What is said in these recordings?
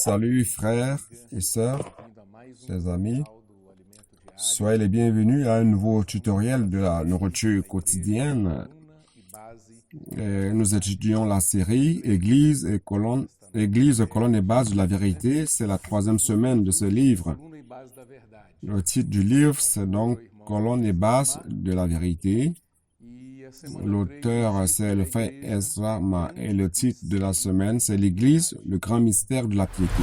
Salut frères et sœurs, chers amis, soyez les bienvenus à un nouveau tutoriel de la nourriture quotidienne. Nous étudions la série Église, colonne et base de la vérité. C'est la 3e semaine de ce livre. Le titre du livre, c'est donc Colonne et base de la vérité. L'auteur, c'est le frère Ezra et le titre de la semaine, c'est l'Église, le grand mystère de la piété.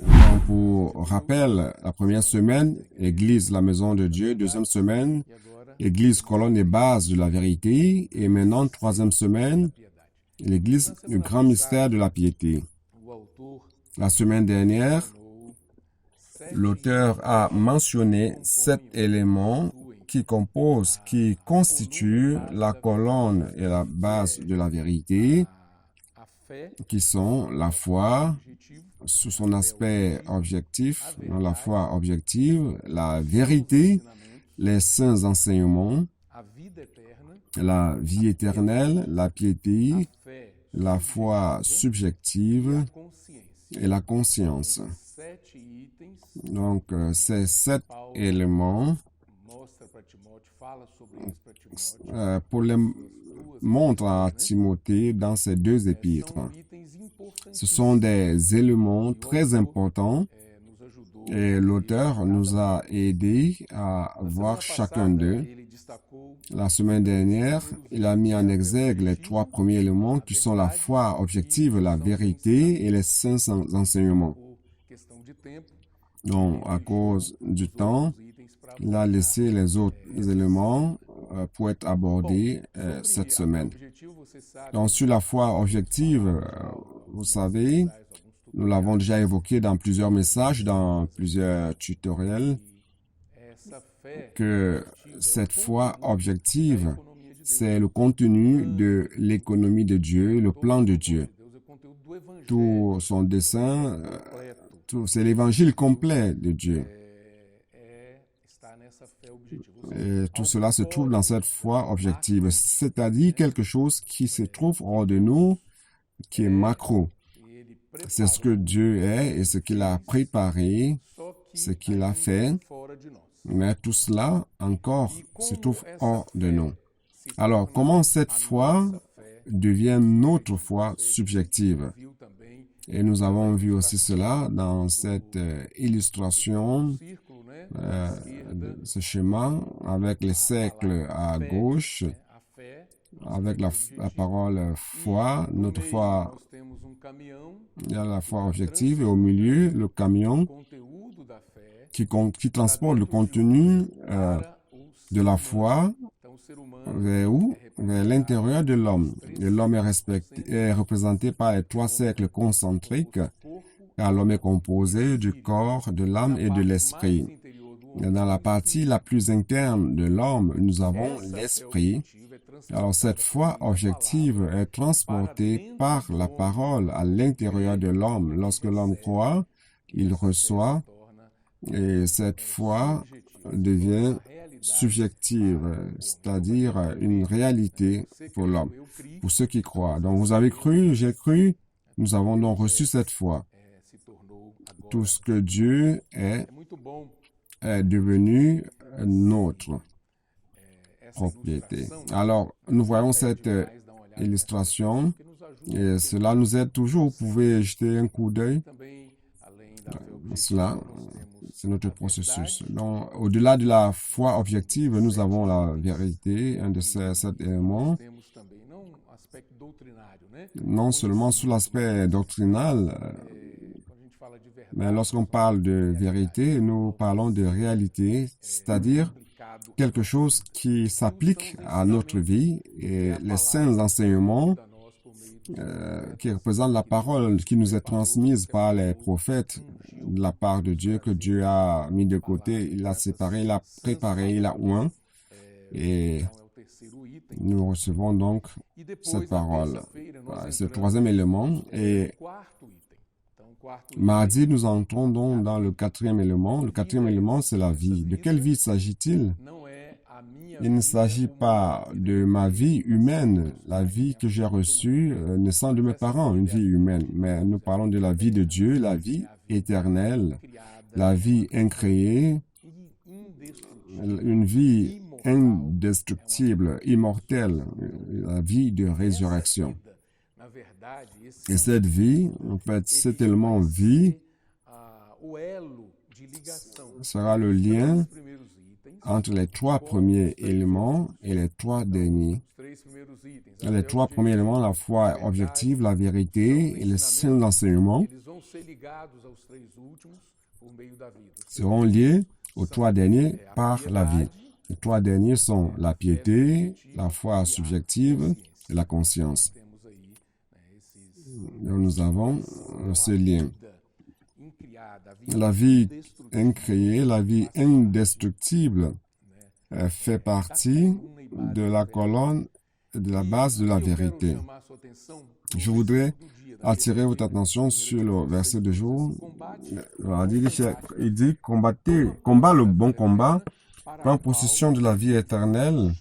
Donc, pour rappel, la première semaine, Église, la maison de Dieu. Deuxième semaine, Église, colonne et base de la vérité. Et maintenant, 3e semaine, l'Église, le grand mystère de la piété. La semaine dernière, l'auteur a mentionné 7 éléments qui constituent la colonne et la base de la vérité, qui sont la foi, sous son aspect objectif, la foi objective, la vérité, les saints enseignements, la vie éternelle, la piété, la foi subjective et la conscience. Donc, ces 7 éléments, Paul les montre à Timothée dans ces 2 épîtres. Ce sont des éléments très importants et l'auteur nous a aidés à voir chacun d'eux. La semaine dernière, il a mis en exergue les 3 premiers éléments qui sont la foi objective, la vérité et les saints enseignements. Donc, à cause du temps, il a laissé les autres éléments pour être abordés cette semaine. Donc, sur la foi objective, vous savez, nous l'avons déjà évoqué dans plusieurs messages, dans plusieurs tutoriels, que cette foi objective, c'est le contenu de l'économie de Dieu, le plan de Dieu. Tout son dessein, c'est l'évangile complet de Dieu. Et tout cela se trouve dans cette foi objective, c'est-à-dire quelque chose qui se trouve hors de nous, qui est macro. C'est ce que Dieu est et ce qu'il a préparé, ce qu'il a fait, mais tout cela encore se trouve hors de nous. Alors, comment cette foi devient notre foi subjective? Et nous avons vu aussi cela dans cette illustration, ce schéma, avec les cercles à gauche, avec la parole foi, notre foi, il y a la foi objective, et au milieu, le camion qui transporte le contenu de la foi vers où? Vers l'intérieur de l'homme. Et l'homme est représenté par les 3 cercles concentriques, car l'homme est composé du corps, de l'âme et de l'esprit. Et dans la partie la plus interne de l'homme, nous avons l'esprit. Alors cette foi objective est transportée par la parole à l'intérieur de l'homme. Lorsque l'homme croit, il reçoit, et cette foi devient subjective, c'est-à-dire une réalité pour l'homme, pour ceux qui croient. Donc vous avez cru, j'ai cru, nous avons donc reçu cette foi. Tout ce que Dieu est devenu notre propriété. Alors, nous voyons cette illustration et cela nous aide toujours. Vous pouvez jeter un coup d'œil. Cela, c'est notre processus. Donc, au-delà de la foi objective, nous avons la vérité, un de ces 7 éléments. Non seulement sous l'aspect doctrinal, mais lorsqu'on parle de vérité, nous parlons de réalité, c'est-à-dire quelque chose qui s'applique à notre vie et les saints enseignements qui représentent la parole qui nous est transmise par les prophètes de la part de Dieu, que Dieu a mis de côté, il l'a séparé, il l'a préparé, il l'a oint. Et nous recevons donc cette parole. C'est le 3e élément. Et mardi, nous entrons donc dans le 4e élément. Le 4e élément, c'est la vie. De quelle vie s'agit-il? Il ne s'agit pas de ma vie humaine. La vie que j'ai reçue naissant de mes parents, une vie humaine. Mais nous parlons de la vie de Dieu, la vie éternelle, la vie incréée, une vie indestructible, immortelle, la vie de résurrection. Et cette vie, en fait, cet élément vie sera le lien entre les trois premiers éléments et les trois derniers. Les trois premiers éléments, la foi objective, la vérité et le saint enseignement, seront liés aux trois derniers par la vie. Les trois derniers sont la piété, la foi subjective et la conscience. Donc nous avons ce lien. La vie incréée, la vie indestructible fait partie de la colonne, de la base de la vérité. Je voudrais attirer votre attention sur le verset du jour. Il dit, combat le bon combat, prends possession de la vie éternelle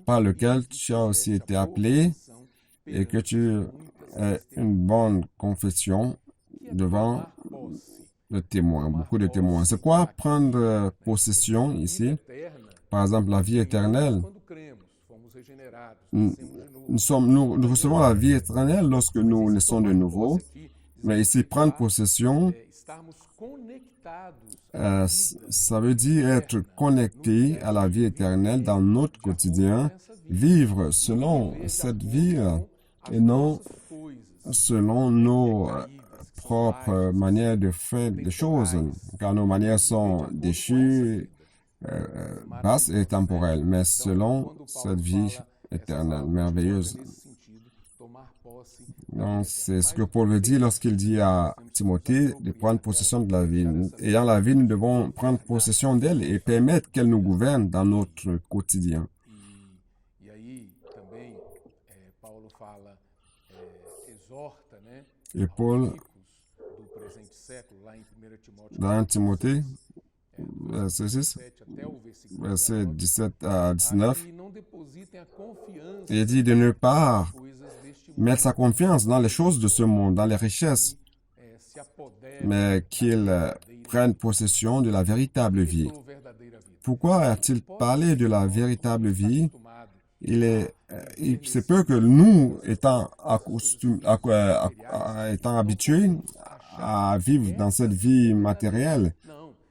par lequel tu as aussi été appelé et que tu aies une bonne confession devant le témoin, beaucoup de témoins. C'est quoi prendre possession ici? Par exemple, la vie éternelle. Nous recevons la vie éternelle lorsque nous naissons de nouveau. Mais ici, prendre possession, ça veut dire être connecté à la vie éternelle dans notre quotidien, vivre selon cette vie et non selon nos propres manières de faire des choses, car nos manières sont déchues, basses et temporelles, mais selon cette vie éternelle, merveilleuse. Donc, c'est ce que Paul veut dire lorsqu'il dit à Timothée de prendre possession de la vie. Ayant la vie, nous devons prendre possession d'elle et permettre qu'elle nous gouverne dans notre quotidien. Et Paul, dans 1 Timothée, verset 6, verset 17 à 19, il dit de ne pas mettre sa confiance dans les choses de ce monde, dans les richesses, mais qu'il prenne possession de la véritable vie. Pourquoi a-t-il parlé de la véritable vie? C'est peu que nous, étant habitués à vivre dans cette vie matérielle,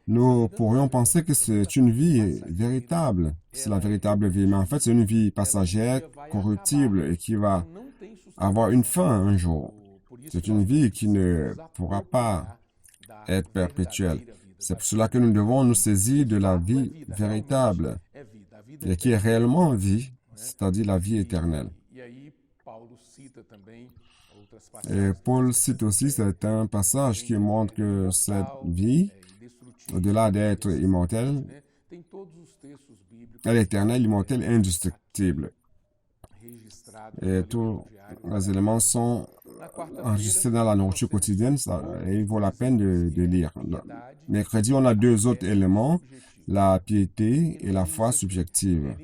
nous pourrions penser que c'est une vie véritable. C'est la véritable vie. Mais en fait, c'est une vie passagère, corruptible et qui va avoir une fin un jour. C'est une vie qui ne pourra pas être perpétuelle. C'est pour cela que nous devons nous saisir de la vie véritable et qui est réellement vie, c'est-à-dire la vie éternelle. Et Paul cite aussi certains passages qui montrent que cette vie, au-delà d'être immortelle, elle est éternelle, immortelle, indestructible. Et tous les éléments sont enregistrés dans la nourriture quotidienne et il vaut la peine de lire. Mercredi, on a deux autres éléments, la piété et la foi subjective.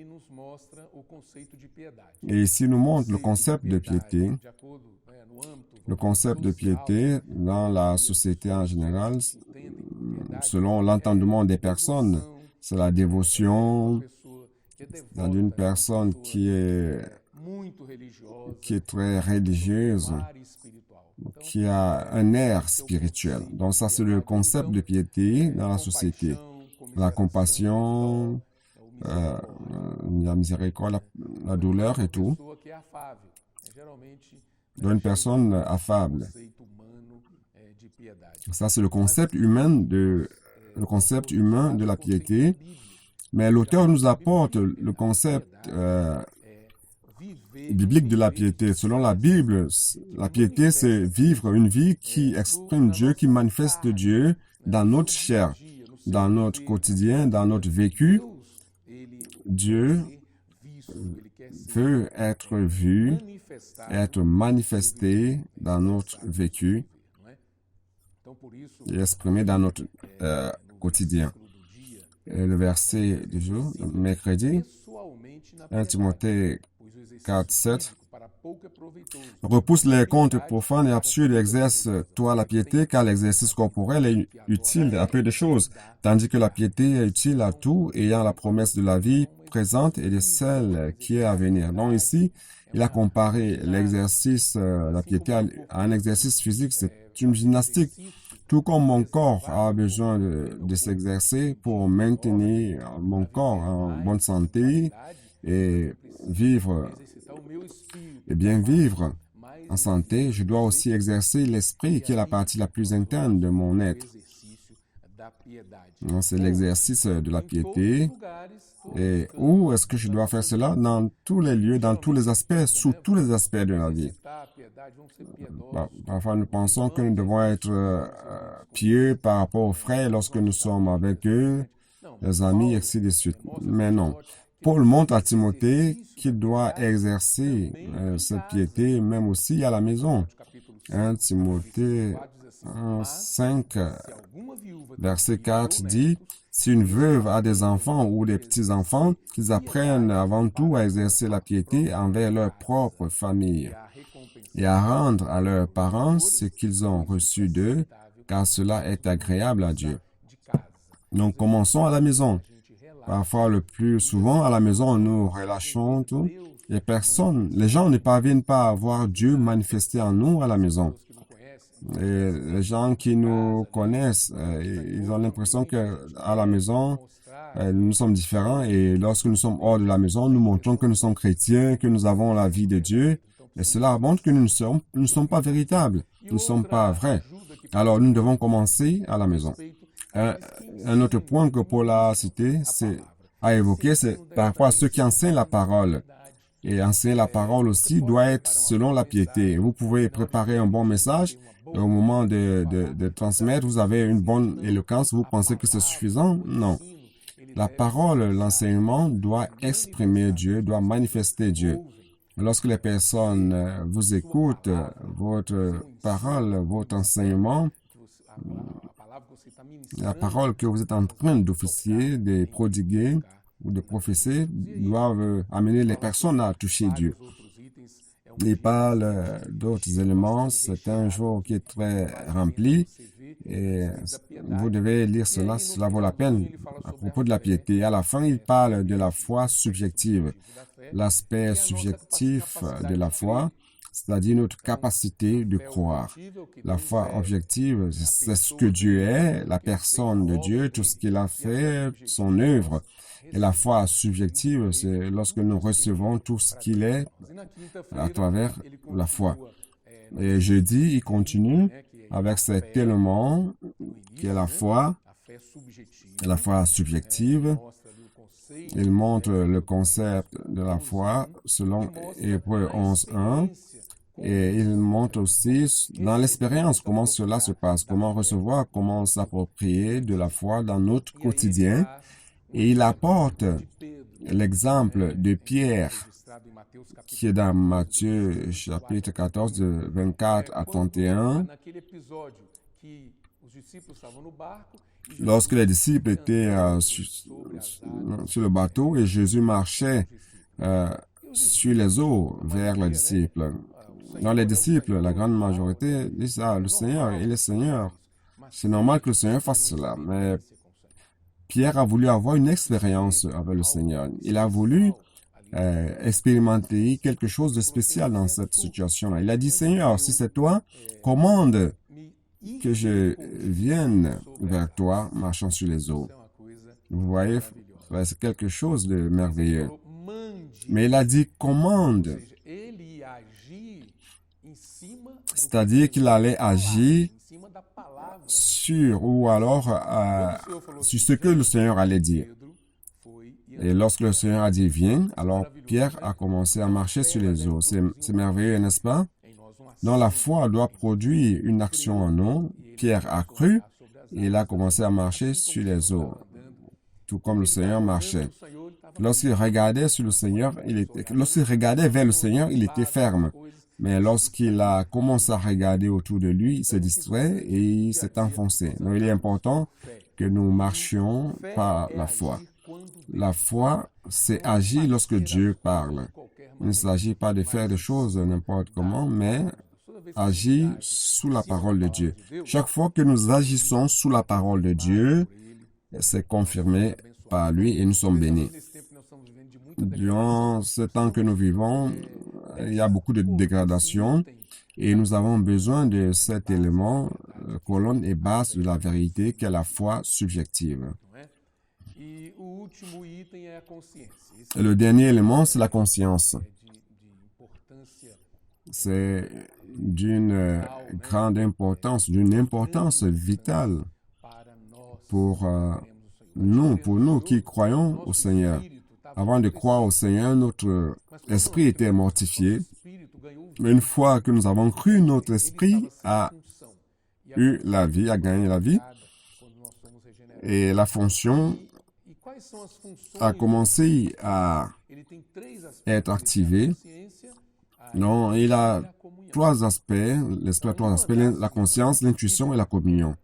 Et ici, nous montre le concept de piété. Le concept de piété dans la société en général, selon l'entendement des personnes, c'est la dévotion d'une personne qui est très religieuse, qui a un air spirituel. Donc ça, c'est le concept de piété dans la société. La compassion, la miséricorde, la douleur et tout. D'une personne affable. Ça, c'est le concept humain de la piété. Mais l'auteur nous apporte le concept biblique de la piété. Selon la Bible, la piété, c'est vivre une vie qui exprime Dieu, qui manifeste Dieu dans notre chair, dans notre quotidien, dans notre vécu. Dieu veut être vu, être manifesté dans notre vécu et exprimé dans notre quotidien. Et le verset du jour, mercredi, 1 Timothée 4, 7. Repousse les contes profanes et absurdes et exerce-toi la piété, car l'exercice corporel est utile à peu de choses, tandis que la piété est utile à tout, ayant la promesse de la vie présente et de celle qui est à venir. Donc ici, il a comparé l'exercice, la piété à un exercice physique, c'est une gymnastique. Tout comme mon corps a besoin de s'exercer pour maintenir mon corps en bonne santé et vivre, et bien vivre en santé, je dois aussi exercer l'esprit qui est la partie la plus interne de mon être. C'est l'exercice de la piété. Et où est-ce que je dois faire cela? Dans tous les lieux, dans tous les aspects, sous tous les aspects de la vie. Parfois, nous pensons que nous devons être pieux par rapport aux frères lorsque nous sommes avec eux, les amis, et ainsi de suite. Mais non. Paul montre à Timothée qu'il doit exercer cette piété même aussi à la maison. 1 Timothée 5, verset 4 dit, « Si une veuve a des enfants ou des petits-enfants, qu'ils apprennent avant tout à exercer la piété envers leur propre famille et à rendre à leurs parents ce qu'ils ont reçu d'eux, car cela est agréable à Dieu. » Donc, commençons à la maison. Parfois, le plus souvent, à la maison, nous relâchons tout. Les gens ne parviennent pas à voir Dieu manifester en nous à la maison. Et les gens qui nous connaissent, ils ont l'impression que à la maison, nous sommes différents et lorsque nous sommes hors de la maison, nous montrons que nous sommes chrétiens, que nous avons la vie de Dieu. Et cela montre que nous ne sommes pas véritables, nous ne sommes pas vrais. Alors, nous devons commencer à la maison. Un autre point que Paul a cité, a évoqué, c'est parfois ceux qui enseignent la parole. Et enseigner la parole aussi doit être selon la piété. Vous pouvez préparer un bon message et au moment de transmettre, vous avez une bonne éloquence. Vous pensez que c'est suffisant? Non. La parole, l'enseignement doit exprimer Dieu, doit manifester Dieu. Lorsque les personnes vous écoutent, votre parole, votre enseignement, la parole que vous êtes en train d'officier, de prodiguer ou de prophétiser, doivent amener les personnes à toucher Dieu. Il parle d'autres éléments. C'est un jour qui est très rempli et vous devez lire cela, cela vaut la peine à propos de la piété. À la fin, il parle de la foi subjective. L'aspect subjectif de la foi, c'est-à-dire notre capacité de croire. La foi objective, c'est ce que Dieu est, la personne de Dieu, tout ce qu'il a fait, son œuvre. Et la foi subjective, c'est lorsque nous recevons tout ce qu'il est à travers la foi. Et jeudi, il continue avec cet élément qui est la foi subjective. Il montre le concept de la foi selon Hébreux 11.1 et il montre aussi dans l'expérience comment cela se passe, comment recevoir, comment s'approprier de la foi dans notre quotidien. Et il apporte l'exemple de Pierre qui est dans Matthieu chapitre 14 de 24 à 31. Lorsque les disciples étaient sur le bateau et Jésus marchait sur les eaux vers les disciples. Dans les disciples, la grande majorité disent, ah, le Seigneur, il est Seigneur. C'est normal que le Seigneur fasse cela. Mais Pierre a voulu avoir une expérience avec le Seigneur. Il a voulu expérimenter quelque chose de spécial dans cette situation-là. Il a dit, Seigneur, si c'est toi, commande que je vienne vers toi marchant sur les eaux. Vous voyez, c'est quelque chose de merveilleux. Mais il a dit commande. C'est-à-dire qu'il allait agir sur ou alors sur ce que le Seigneur allait dire. Et lorsque le Seigneur a dit viens, alors Pierre a commencé à marcher sur les eaux. C'est merveilleux, n'est-ce pas? Donc la foi doit produire une action en nous. Pierre a cru et il a commencé à marcher sur les eaux, tout comme le Seigneur marchait. Lorsqu'il regardait sur le Seigneur, lorsqu'il regardait vers le Seigneur, il était ferme. Mais lorsqu'il a commencé à regarder autour de lui, il s'est distrait et il s'est enfoncé. Donc il est important que nous marchions par la foi. La foi, c'est agir lorsque Dieu parle. Il ne s'agit pas de faire des choses n'importe comment, mais agir sous la parole de Dieu. Chaque fois que nous agissons sous la parole de Dieu, c'est confirmé par lui et nous sommes bénis. Durant ce temps que nous vivons, il y a beaucoup de dégradation et nous avons besoin de cet élément, colonne et base de la vérité, qui est la foi subjective. Et le dernier élément, c'est la conscience. C'est d'une grande importance, d'une importance vitale pour nous qui croyons au Seigneur. Avant de croire au Seigneur, notre esprit était mortifié. Mais une fois que nous avons cru, notre esprit a eu la vie, a gagné la vie. Et la fonction a commencé à être activée. Donc, il a trois aspects, l'esprit a trois aspects, la conscience, l'intuition et la communion.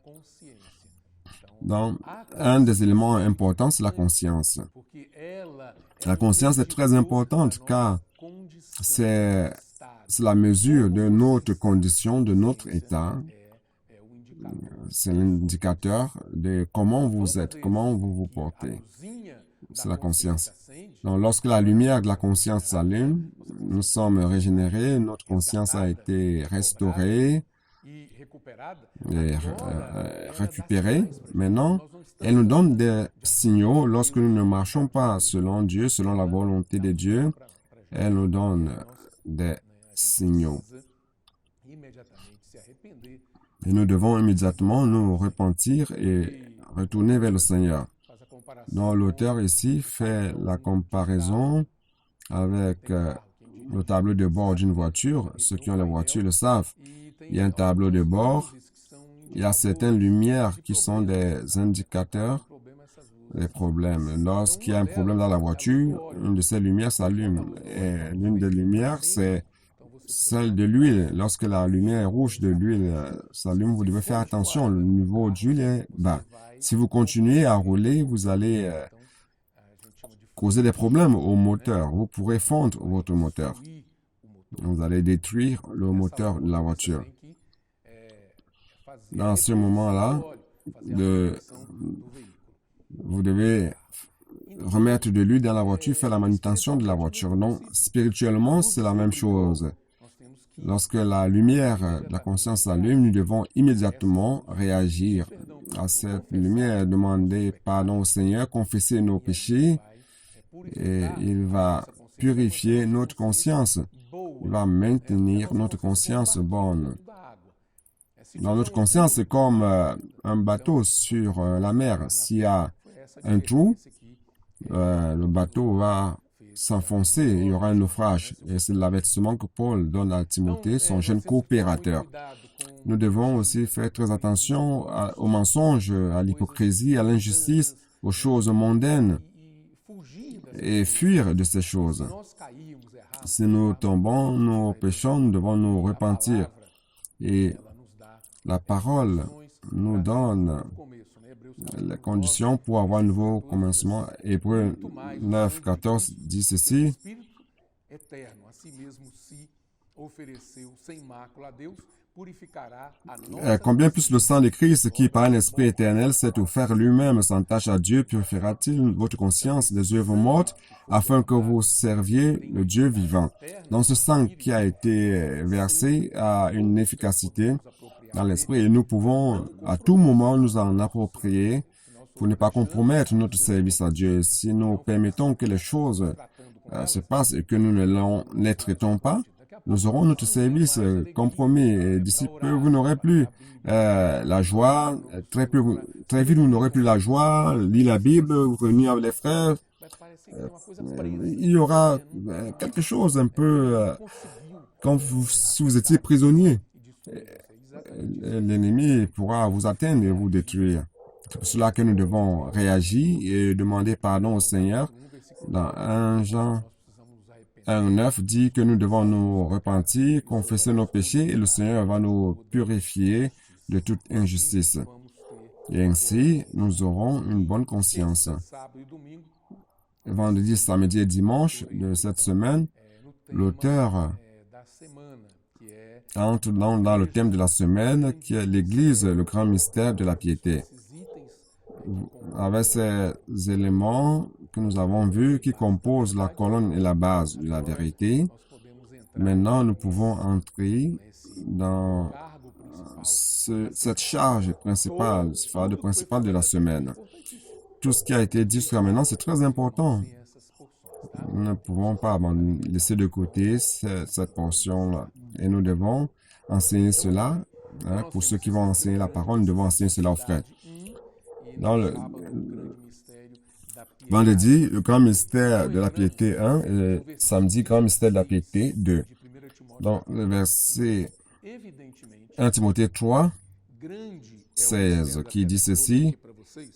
Donc, un des éléments importants, c'est la conscience. La conscience est très importante car c'est la mesure de notre condition, de notre état. C'est l'indicateur de comment vous êtes, comment vous vous portez. C'est la conscience. Donc, lorsque la lumière de la conscience s'allume, nous sommes régénérés, notre conscience a été restaurée et récupérée. Maintenant, elle nous donne des signaux lorsque nous ne marchons pas selon Dieu, selon la volonté de Dieu. Elle nous donne des signaux. Et nous devons immédiatement nous repentir et retourner vers le Seigneur. Donc, l'auteur ici fait la comparaison avec le tableau de bord d'une voiture. Ceux qui ont la voiture le savent. Il y a un tableau de bord. Il y a certaines lumières qui sont des indicateurs des problèmes. Lorsqu'il y a un problème dans la voiture, une de ces lumières s'allume. Et l'une des lumières, c'est celle de l'huile. Lorsque la lumière rouge de l'huile s'allume, vous devez faire attention. Le niveau d'huile est bas. Si vous continuez à rouler, vous allez causer des problèmes au moteur. Vous pourrez fondre votre moteur. Vous allez détruire le moteur de la voiture. Dans ce moment-là, vous devez remettre de l'huile dans la voiture, faire la manutention de la voiture. Donc, spirituellement, c'est la même chose. Lorsque la lumière de la conscience s'allume, nous devons immédiatement réagir à cette lumière, demander pardon au Seigneur, confesser nos péchés, et il va purifier notre conscience. Il va maintenir notre conscience bonne. Dans notre conscience, c'est comme un bateau sur la mer. S'il y a un trou, le bateau va s'enfoncer, il y aura un naufrage. Et c'est l'avertissement que Paul donne à Timothée, son jeune coopérateur. Nous devons aussi faire très attention aux mensonges, à l'hypocrisie, à l'injustice, aux choses mondaines et fuir de ces choses. Si nous tombons, nous péchons, nous devons nous repentir. Et la parole nous donne les conditions pour avoir un nouveau commencement. Hébreux 9, 14 dit ceci. Combien plus le sang de Christ qui, par un esprit éternel, s'est offert lui-même sans tâche à Dieu, purifiera-t-il votre conscience des œuvres mortes, afin que vous serviez le Dieu vivant. Donc, ce sang qui a été versé a une efficacité dans l'esprit et nous pouvons à tout moment nous en approprier pour ne pas compromettre notre service à Dieu. Si nous permettons que les choses se passent et que nous ne les traitons pas, nous aurons notre service compromis. Et d'ici peu, vous n'aurez plus la joie. Très vite, vous n'aurez plus la joie. Lire la Bible, vous réunir avec les frères. Il y aura quelque chose un peu comme si vous étiez prisonnier. L'ennemi pourra vous atteindre et vous détruire. C'est pour cela que nous devons réagir et demander pardon au Seigneur. Dans 1 Jean 1:9 dit que nous devons nous repentir, confesser nos péchés et le Seigneur va nous purifier de toute injustice. Et ainsi, nous aurons une bonne conscience. vendredi, samedi et dimanche de cette semaine, l'auteur entre dans le thème de la semaine qui est l'Église, le grand mystère de la piété. Avec ces éléments que nous avons vus qui composent la colonne et la base de la vérité, maintenant nous pouvons entrer dans cette charge principale, ce fardeau principal de la semaine. Tout ce qui a été dit jusqu'à maintenant, c'est très important. Nous ne pouvons pas laisser de côté cette portion-là. Et nous devons enseigner cela. Pour ceux qui vont enseigner la parole, nous devons enseigner cela aux frères. Dans le vendredi, le grand mystère de la piété 1 et samedi, grand mystère de la piété 2. Dans le verset 1 Timothée 3, 16, qui dit ceci,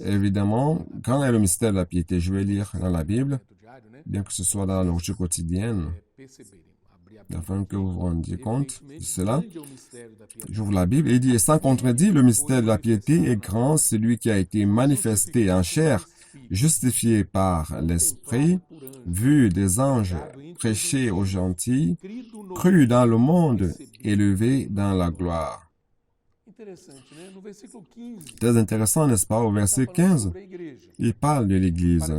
évidemment, grand est le mystère de la piété. Je vais lire dans la Bible, bien que ce soit dans la nourriture quotidienne, afin que vous vous rendiez compte de cela. J'ouvre la Bible et il dit, et sans contredit, le mystère de la piété est grand, celui qui a été manifesté en chair, justifié par l'Esprit, vu des anges, prêché aux gentils, cru dans le monde, élevé dans la gloire. Très intéressant, n'est-ce pas? Au verset 15, il parle de l'Église.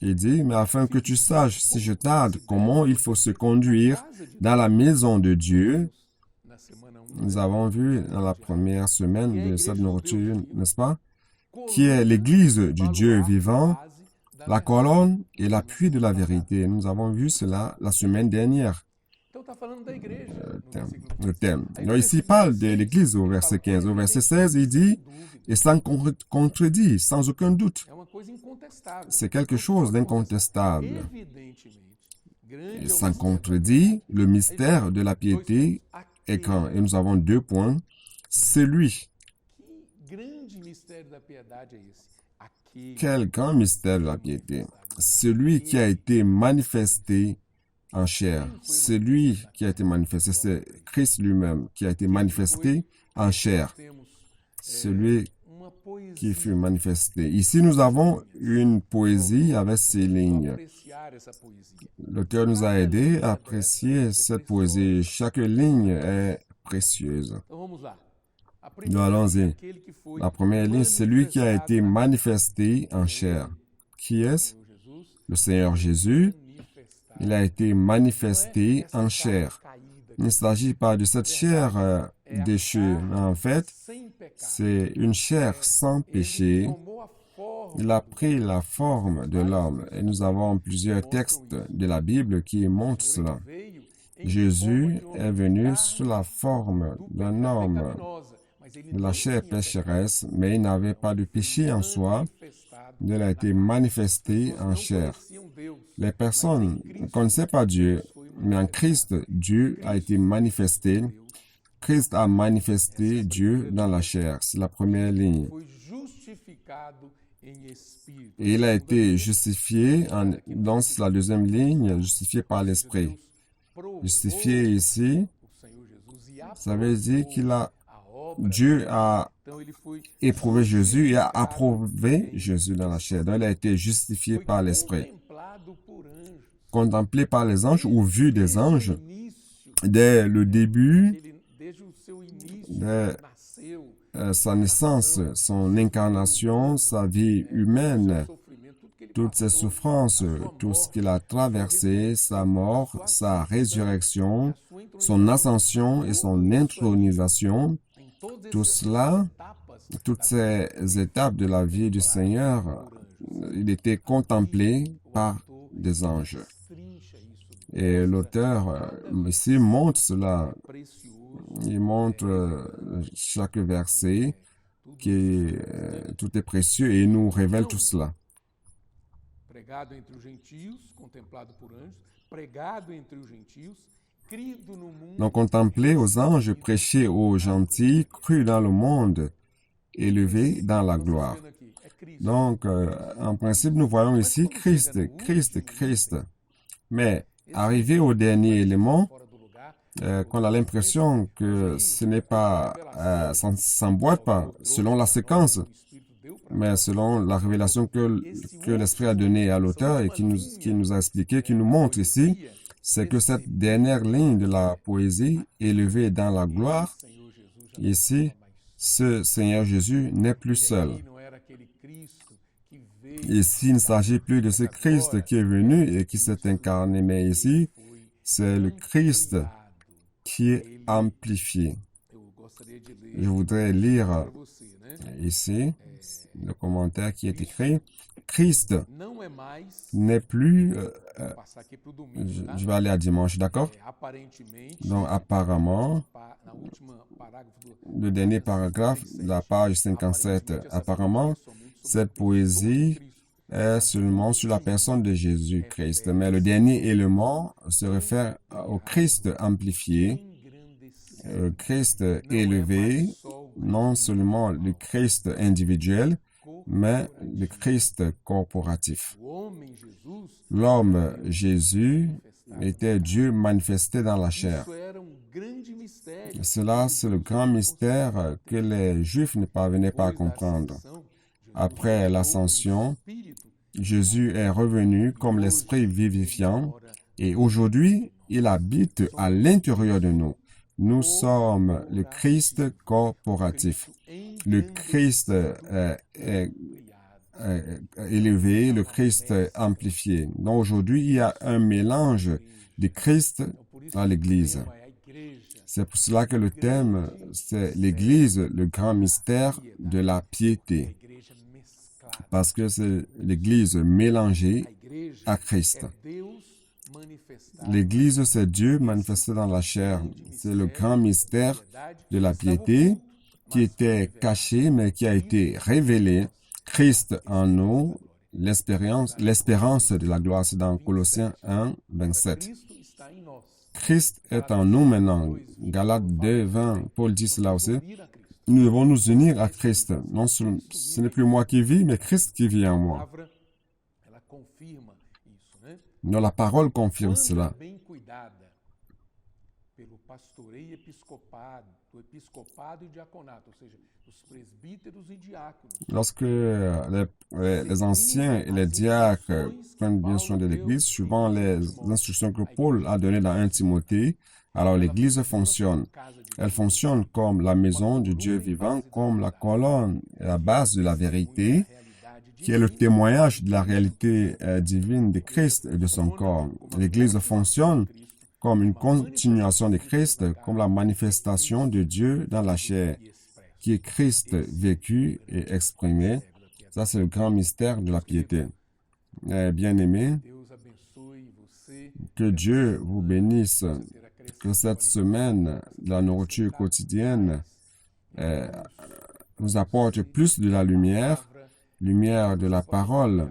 Il dit, mais afin que tu saches, si je tarde, comment il faut se conduire dans la maison de Dieu. Nous avons vu dans la première semaine de cette nourriture, n'est-ce pas? Qui est l'Église du Dieu vivant, la colonne et l'appui de la vérité. Nous avons vu cela la semaine dernière. Le thème. Alors ici, il parle de l'Église au verset 15. Au verset 16, il dit, et sans contredit, sans aucun doute. C'est quelque chose d'incontestable. Et sans contredit, le mystère de la piété est grand. Et nous avons 2 points. Celui. Quel grand mystère de la piété. Celui qui a été manifesté en chair. Celui qui a été manifesté, c'est Christ lui-même qui a été manifesté en chair. Celui qui fut manifesté. Ici, nous avons une poésie avec ces lignes. L'auteur nous a aidés à apprécier cette poésie. Chaque ligne est précieuse. Nous allons-y. La première ligne, c'est celui qui a été manifesté en chair. Qui est-ce? Le Seigneur Jésus. Il a été manifesté en chair. Il ne s'agit pas de cette chair déchue, mais en fait, c'est une chair sans péché. Il a pris la forme de l'homme. Et nous avons plusieurs textes de la Bible qui montrent cela. Jésus est venu sous la forme d'un homme de la chair pécheresse, mais il n'avait pas de péché en soi. Il a été manifesté en chair. Les personnes ne connaissaient pas Dieu, mais en Christ, Dieu a été manifesté. Christ a manifesté Dieu dans la chair. C'est la première ligne. Et il a été justifié, dans la deuxième ligne, justifié par l'Esprit. Justifié ici, ça veut dire Dieu a éprouvé Jésus et a approuvé Jésus dans la chair. Donc, il a été justifié par l'Esprit. Contemplé par les anges ou vu des anges dès le début de sa naissance, son incarnation, sa vie humaine, toutes ses souffrances, tout ce qu'il a traversé, sa mort, sa résurrection, son ascension et son intronisation, tout cela, toutes ces étapes de la vie du Seigneur, il était contemplé par des anges. Et l'auteur ici montre cela. Il montre chaque verset qui tout est précieux et il nous révèle tout cela. Donc, contemplé aux anges, prêché aux gentils, cru dans le monde, élevé dans la gloire. Donc, en principe, nous voyons ici Christ. Mais, arrivé au dernier élément, qu'on a l'impression que ce n'est pas, ça ne s'emboîte pas selon la séquence. mais selon la révélation que l'Esprit a donnée à l'auteur et qui nous a expliqué, qui nous montre ici, c'est que cette dernière ligne de la poésie, élevée dans la gloire, ici, ce Seigneur Jésus n'est plus seul. Ici, il ne s'agit plus de ce Christ qui est venu et qui s'est incarné, mais ici, c'est le Christ qui est amplifié. Je voudrais lire ici le commentaire qui est écrit. Christ n'est plus... je vais aller à dimanche, d'accord? Donc, apparemment, le dernier paragraphe de la page 57, apparemment, cette poésie est seulement sur la personne de Jésus-Christ. Mais le dernier élément se réfère au Christ amplifié, Christ élevé, non seulement le Christ individuel, mais le Christ corporatif. L'homme Jésus était Dieu manifesté dans la chair. Cela, c'est le grand mystère que les Juifs ne parvenaient pas à comprendre. Après l'ascension, Jésus est revenu comme l'Esprit vivifiant et aujourd'hui, il habite à l'intérieur de nous. Nous sommes le Christ corporatif. Le Christ élevé, le Christ amplifié. Donc aujourd'hui, il y a un mélange de Christ à l'Église. C'est pour cela que le thème, c'est l'Église, le grand mystère de la piété. Parce que c'est l'Église mélangée à Christ. L'Église, c'est Dieu manifesté dans la chair. C'est le grand mystère de la piété qui était caché, mais qui a été révélé. Christ en nous, l'espérance de la gloire. C'est dans Colossiens 1, 27. Christ est en nous maintenant. Galates 2, 20, Paul dit cela aussi. Nous devons nous unir à Christ. Non, ce n'est plus moi qui vis, mais Christ qui vit en moi. Non, la parole confirme cela. Lorsque les anciens et les diacres prennent bien soin de l'Église, suivant les instructions que Paul a données dans 1 Timothée, alors l'Église fonctionne. Elle fonctionne comme la maison du Dieu vivant, comme la colonne et la base de la vérité, qui est le témoignage de la réalité divine de Christ et de son corps. L'Église fonctionne comme une continuation de Christ, comme la manifestation de Dieu dans la chair, qui est Christ vécu et exprimé. Ça, c'est le grand mystère de la piété. Bien-aimés, que Dieu vous bénisse, que cette semaine de la nourriture quotidienne vous apporte plus de la lumière de la parole,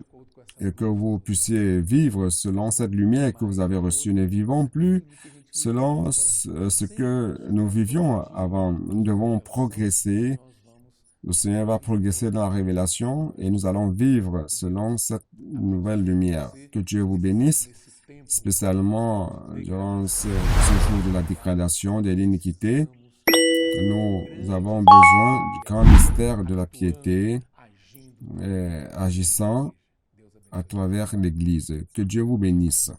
et que vous puissiez vivre selon cette lumière que vous avez reçue. Ne vivons plus selon ce que nous vivions avant. Nous devons progresser. Le Seigneur va progresser dans la révélation et nous allons vivre selon cette nouvelle lumière. Que Dieu vous bénisse, spécialement durant ce jour de la dégradation, de l'iniquité. Nous avons besoin du grand mystère de la piété agissant à travers l'Église. Que Dieu vous bénisse.